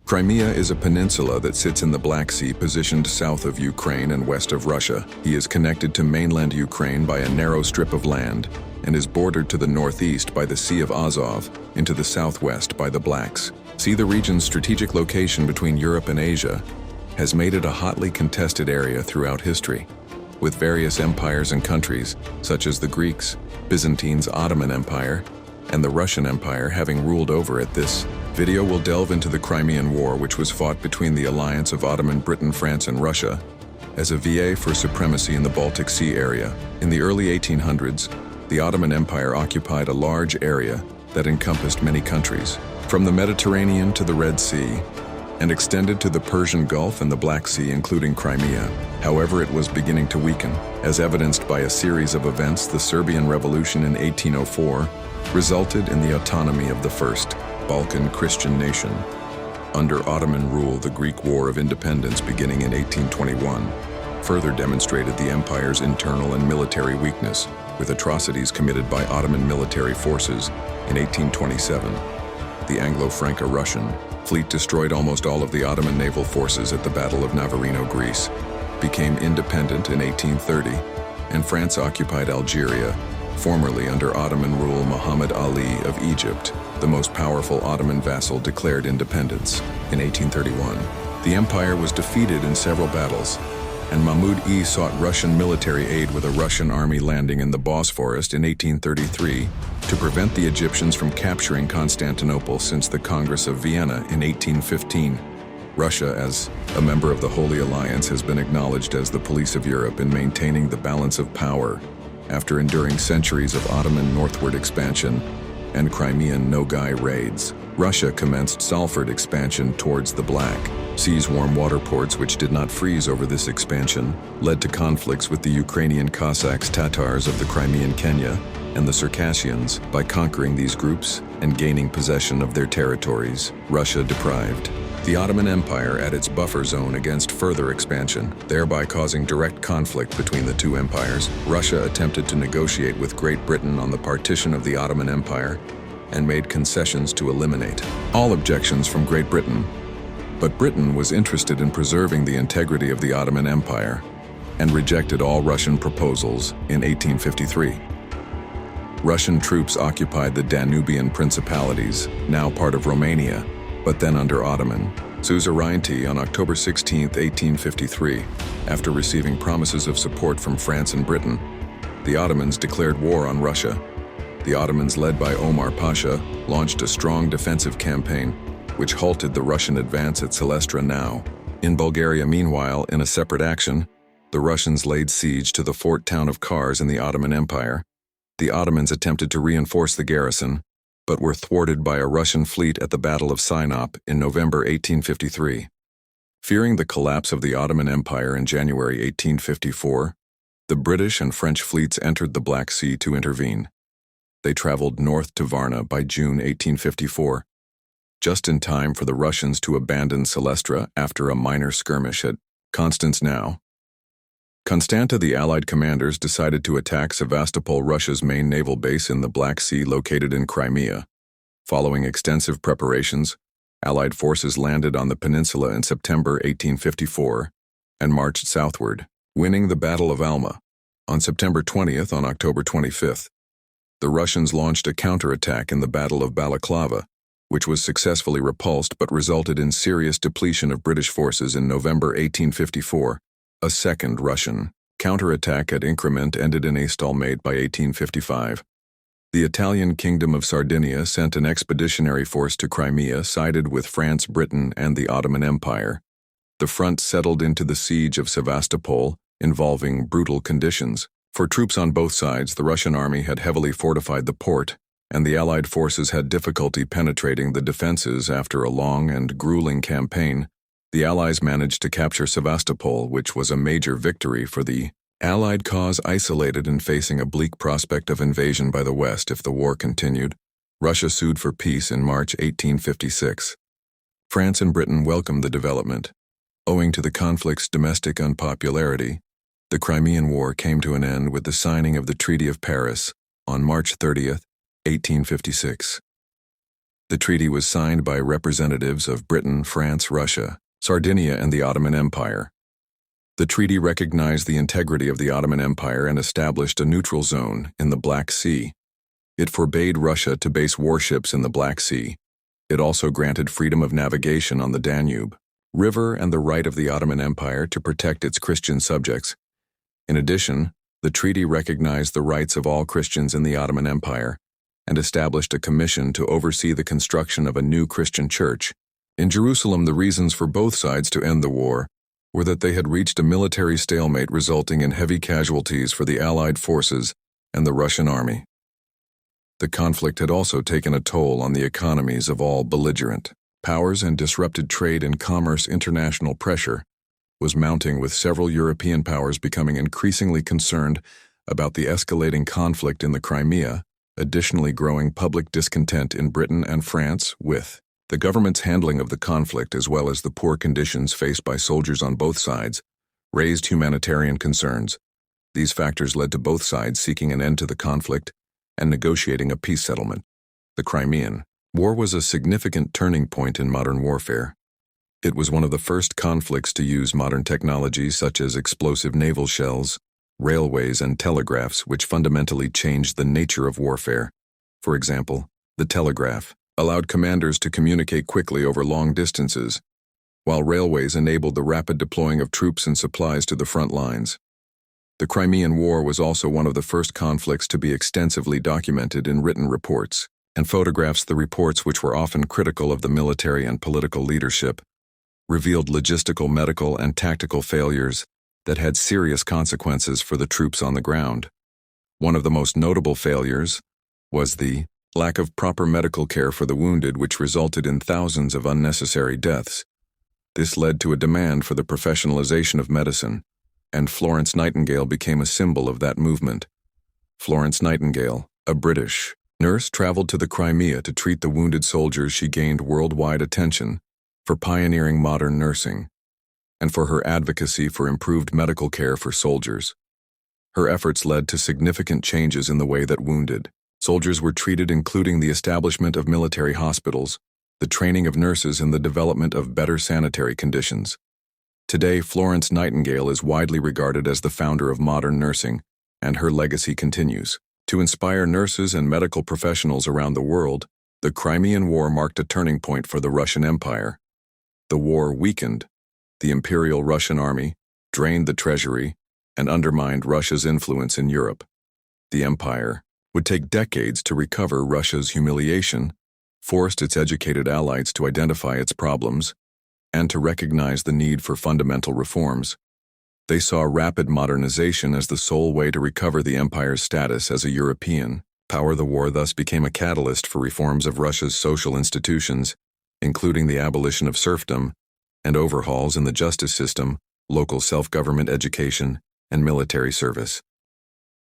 Crimea is a peninsula that sits in the Black Sea, positioned south of Ukraine and west of Russia. He is connected to mainland Ukraine by a narrow strip of land and is bordered to the northeast by the Sea of Azov, into the southwest by the Blacks. See, the region's strategic location between Europe and Asia has made it a hotly contested area throughout history, with various empires and countries, such as the Greeks, Byzantines, Ottoman Empire, and the Russian Empire having ruled over it. This video will delve into the Crimean War, which was fought between the alliance of Ottoman Britain, France, and Russia as a VA for supremacy in the Baltic Sea area. In the early 1800s, the Ottoman Empire occupied a large area that encompassed many countries, from the Mediterranean to the Red Sea, and extended to the Persian Gulf and the Black Sea, including Crimea. However, it was beginning to weaken, as evidenced by a series of events. The Serbian Revolution in 1804 resulted in the autonomy of the first Balkan Christian nation. Under Ottoman rule, the Greek War of Independence, beginning in 1821, further demonstrated the empire's internal and military weakness, with atrocities committed by Ottoman military forces in 1827. The Anglo-Franco-Russian fleet destroyed almost all of the Ottoman naval forces at the Battle of Navarino, Greece, became independent in 1830, and France occupied Algeria, formerly under Ottoman rule. Muhammad Ali of Egypt, the most powerful Ottoman vassal, declared independence in 1831. The empire was defeated in several battles, and Mahmud I sought Russian military aid with a Russian army landing in the Bosphorus in 1833 to prevent the Egyptians from capturing Constantinople. Since the Congress of Vienna in 1815, Russia, as a member of the Holy Alliance, has been acknowledged as the police of Europe in maintaining the balance of power. After enduring centuries of Ottoman northward expansion and Crimean Nogai raids, Russia commenced southward expansion towards the Black Sea's warm water ports, which did not freeze over this expansion, led to conflicts with the Ukrainian Cossacks, Tatars of the Crimean Kenya, and the Circassians. By conquering these groups and gaining possession of their territories, Russia deprived the Ottoman Empire at its buffer zone against further expansion, thereby causing direct conflict between the two empires. Russia attempted to negotiate with Great Britain on the partition of the Ottoman Empire and made concessions to eliminate all objections from Great Britain. But Britain was interested in preserving the integrity of the Ottoman Empire and rejected all Russian proposals in 1853. Russian troops occupied the Danubian principalities, now part of Romania, but then under Ottoman suzerainty. On October 16, 1853, after receiving promises of support from France and Britain, the Ottomans declared war on Russia. The Ottomans, led by Omar Pasha, launched a strong defensive campaign, which halted the Russian advance at Silestra now. In Bulgaria, meanwhile, in a separate action, the Russians laid siege to the fort town of Kars in the Ottoman Empire. The Ottomans attempted to reinforce the garrison, but were thwarted by a Russian fleet at the Battle of Sinop in November 1853. Fearing the collapse of the Ottoman Empire in January 1854, the British and French fleets entered the Black Sea to intervene. They traveled north to Varna by June 1854, just in time for the Russians to abandon Silestra after a minor skirmish at Constance. Constanta. The Allied commanders decided to attack Sevastopol, Russia's main naval base in the Black Sea located in Crimea. Following extensive preparations, Allied forces landed on the peninsula in September 1854 and marched southward, winning the Battle of Alma. On September 20th, on October 25th, the Russians launched a counterattack in the Battle of Balaclava, which was successfully repulsed but resulted in serious depletion of British forces. In November 1854. A second Russian counterattack at Increment ended in a stalemate by 1855. The Italian Kingdom of Sardinia sent an expeditionary force to Crimea, sided with France, Britain, and the Ottoman Empire. The front settled into the siege of Sevastopol, involving brutal conditions. For troops on both sides, the Russian army had heavily fortified the port, and the Allied forces had difficulty penetrating the defenses. After a long and grueling campaign, the Allies managed to capture Sevastopol, which was a major victory for the Allied cause. Isolated and facing a bleak prospect of invasion by the West if the war continued, Russia sued for peace in March 1856. France and Britain welcomed the development. Owing to the conflict's domestic unpopularity, the Crimean War came to an end with the signing of the Treaty of Paris on March 30, 1856. The treaty was signed by representatives of Britain, France, Russia, Sardinia, and the Ottoman Empire. The treaty recognized the integrity of the Ottoman Empire and established a neutral zone in the Black Sea. It forbade Russia to base warships in the Black Sea. It also granted freedom of navigation on the Danube River and the right of the Ottoman Empire to protect its Christian subjects. In addition, the treaty recognized the rights of all Christians in the Ottoman Empire and established a commission to oversee the construction of a new Christian church. In Jerusalem, the reasons for both sides to end the war were that they had reached a military stalemate resulting in heavy casualties for the Allied forces and the Russian army. The conflict had also taken a toll on the economies of all belligerent powers and disrupted trade and commerce. International pressure was mounting, with several European powers becoming increasingly concerned about the escalating conflict in the Crimea, additionally growing public discontent in Britain and France with the government's handling of the conflict, as well as the poor conditions faced by soldiers on both sides, raised humanitarian concerns. These factors led to both sides seeking an end to the conflict and negotiating a peace settlement. The Crimean War was a significant turning point in modern warfare. It was one of the first conflicts to use modern technologies such as explosive naval shells, railways, and telegraphs, which fundamentally changed the nature of warfare. For example, the telegraph allowed commanders to communicate quickly over long distances, while railways enabled the rapid deploying of troops and supplies to the front lines. The Crimean War was also one of the first conflicts to be extensively documented in written reports and photographs. The reports, which were often critical of the military and political leadership, revealed logistical, medical, and tactical failures that had serious consequences for the troops on the ground. One of the most notable failures was the lack of proper medical care for the wounded, which resulted in thousands of unnecessary deaths. This led to a demand for the professionalization of medicine, and Florence Nightingale became a symbol of that movement. Florence Nightingale, a British nurse, traveled to the Crimea to treat the wounded soldiers. She gained worldwide attention for pioneering modern nursing and for her advocacy for improved medical care for soldiers. Her efforts led to significant changes in the way that wounded soldiers were treated, including the establishment of military hospitals, the training of nurses, and the development of better sanitary conditions. Today, Florence Nightingale is widely regarded as the founder of modern nursing, and her legacy continues to inspire nurses and medical professionals around the world. The Crimean War marked a turning point for the Russian Empire. The war weakened the Imperial Russian army, drained the treasury, and undermined Russia's influence in Europe. The empire would take decades to recover. Russia's humiliation forced its educated allies to identify its problems and to recognize the need for fundamental reforms. They saw rapid modernization as the sole way to recover the empire's status as a European power. The war thus became a catalyst for reforms of Russia's social institutions, including the abolition of serfdom and overhauls in the justice system, local self-government, education, and military service.